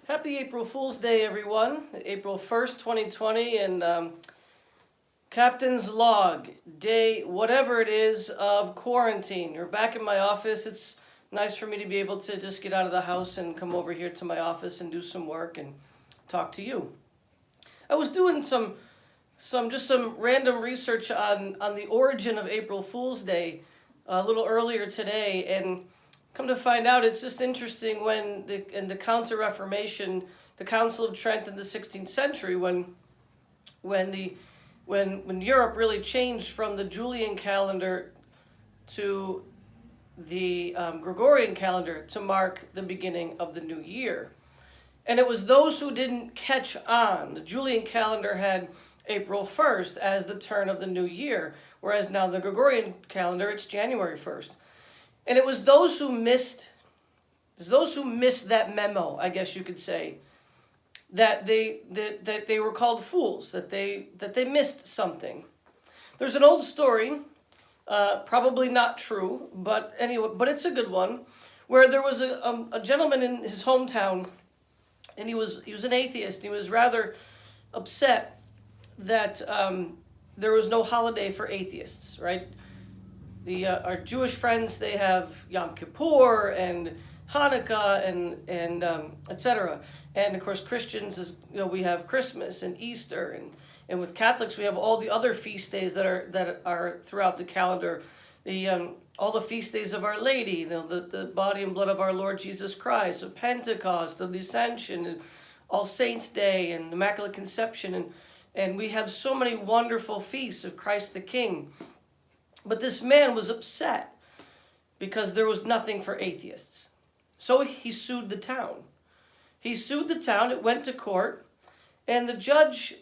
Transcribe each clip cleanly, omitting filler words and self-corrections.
Happy April Fool's Day, everyone. April 1st, 2020, and Captain's Log, day whatever it is of quarantine. We're back in my office. It's nice for me to be able to just get out of the house and come over here to my office and do some work and talk to you. I was doing some random research on the origin of April Fool's Day a little earlier today, and come to find out, it's just interesting when in the Counter-Reformation, the Council of Trent in the 16th century, when Europe really changed from the Julian calendar to the Gregorian calendar to mark the beginning of the new year. And it was those who didn't catch on. The Julian calendar had April 1st as the turn of the new year, whereas now the Gregorian calendar, it's January 1st. And it was those who missed that memo, I guess you could say, that they were called fools, that they missed something. There's an old story, probably not true, but anyway, but it's a good one, where there was a gentleman in his hometown, and he was an atheist. He was rather upset that there was no holiday for atheists, right? Our Jewish friends, they have Yom Kippur and Hanukkah and etc. And of course, Christians, we have Christmas and Easter, and with Catholics, we have all the other feast days that are throughout the calendar. All the feast days of Our Lady, the body and blood of our Lord Jesus Christ, of Pentecost, of the Ascension, and All Saints Day, and Immaculate Conception, and we have so many wonderful feasts of Christ the King. But this man was upset because there was nothing for atheists. So he sued the town. It went to court, and the judge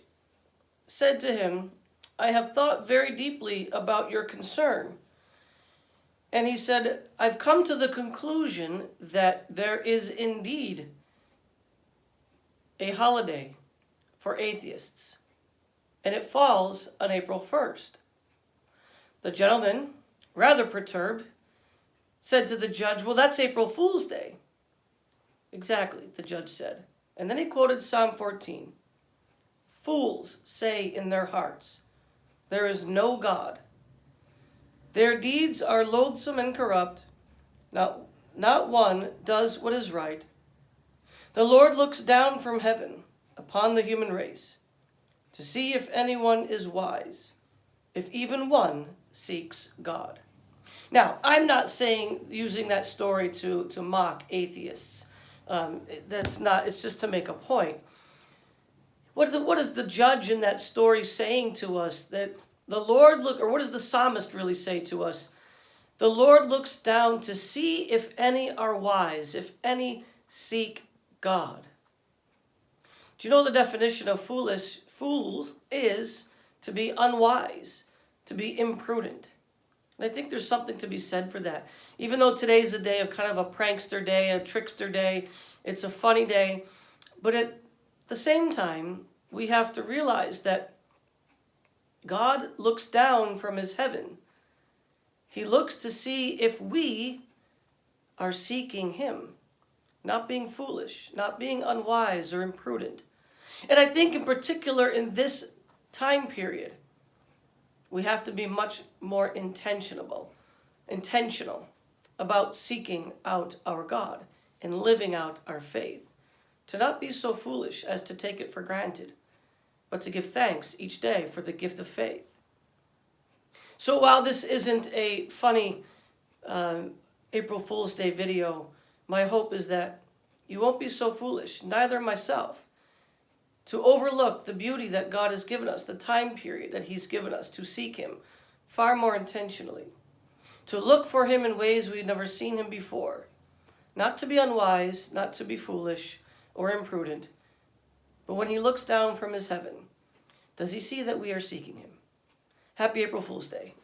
said to him, "I have thought very deeply about your concern." And he said, "I've come to the conclusion that there is indeed a holiday for atheists, and it falls on April 1st. The gentleman, rather perturbed, said to the judge, "Well, that's April Fool's Day." "Exactly," the judge said. And then he quoted Psalm 14. "Fools say in their hearts, there is no God. Their deeds are loathsome and corrupt. Not one does what is right. The Lord looks down from heaven upon the human race to see if anyone is wise, if even one seeks God." Now, I'm not saying using that story to mock atheists. That's not, it's just to make a point. What is the judge in that story saying to us? That the Lord what does the psalmist really say to us? The Lord looks down to see if any are wise, if any seek God. Do you know the definition of fool is to be unwise, to be imprudent. And I think there's something to be said for that. Even though today's a day of kind of a prankster day, a trickster day, it's a funny day, but at the same time, we have to realize that God looks down from his heaven. He looks to see if we are seeking him, not being foolish, not being unwise or imprudent. And I think in particular in this time period, we have to be much more intentional about seeking out our God and living out our faith. To not be so foolish as to take it for granted, but to give thanks each day for the gift of faith. So while this isn't a funny April Fool's Day video, my hope is that you won't be so foolish, neither myself, to overlook the beauty that God has given us, the time period that he's given us to seek him far more intentionally, to look for him in ways we've never seen him before, not to be unwise, not to be foolish or imprudent, but when he looks down from his heaven, does he see that we are seeking him? Happy April Fool's Day.